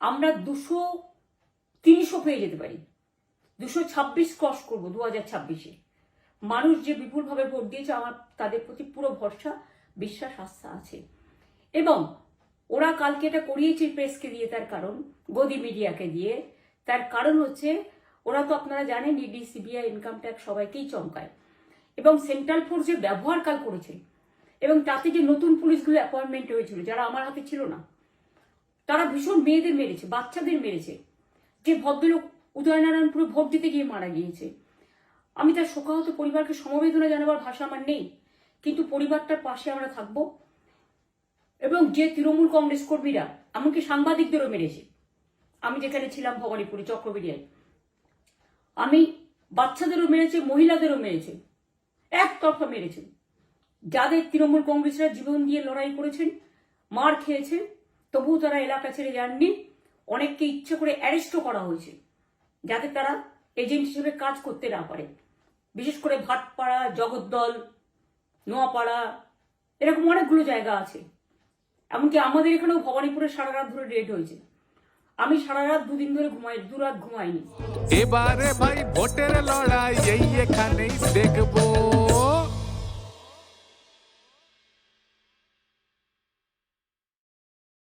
আমরা 200-300 পেয়ে যেতে পারি, 226 ক্রস করবো 2026-এ। মানুষ যে বিপুলভাবে ভোট দিয়েছে, আমার তাদের প্রতি পুরো ভরসা, বিশ্বাস, আস্থা আছে। এবং ওরা কালকে এটা করিয়েছে প্রেসকে দিয়ে, তার কারণ গদি মিডিয়াকে দিয়ে, তার কারণ হচ্ছে ওরা তো আপনারা জানেন ইডি, সিবিআই, ইনকাম ট্যাক্স সবাইকেই চমকায়। এবং সেন্ট্রাল ফোর্স যে ব্যবহার কাল করেছে, এবং তাতে যে নতুন পুলিশগুলো অ্যাপয়েন্টমেন্ট হয়েছিল যারা আমার হাতে ছিল না, তারা ভীষণ মেয়েদের মেরেছে, বাচ্চাদের মেরেছে। যে ভদ্রলোক উদয়নারায়ণপুরে ভোট দিতে গিয়ে মারা গিয়েছে, আমি তার শোকাহত পরিবারকে সমবেদনা জানাবার ভাষা আমার নেই, কিন্তু পরিবারটার পাশে আমরা থাকব। এবং যে তৃণমূল কংগ্রেস কর্মীরা এমনকি সাংবাদিকদেরও মেরেছে, আমি যেখানে ছিলাম ভবানীপুরে চক্রবেড়িয়ায়, আমি বাচ্চাদেরও মেরেছে, মহিলাদেরও মেরেছে, একতরফা মেরেছে। যাদের তৃণমূল কংগ্রেসরা জীবন দিয়ে লড়াই করেছেন, মার খেয়েছে, তবুও তারা এলাকা ছেড়ে যাননি। অনেককে ইচ্ছে করে অ্যারেস্টও করা হয়েছে, যাতে তারা এজেন্ট হিসেবে কাজ করতে না পারে। বিশেষ করে ভাটপাড়া, জগদ্দল, নোয়াপাড়া, এরকম অনেকগুলো জায়গা আছে। এমনকি আমাদের এখানেও ভবানীপুরে সারা রাত ধরে রেড হয়েছে। আমি সারা রাত 2 দিন ধরে দু রাত ঘুমাইনি। এবারে ভাই ভোটের লড়াই এই এখানে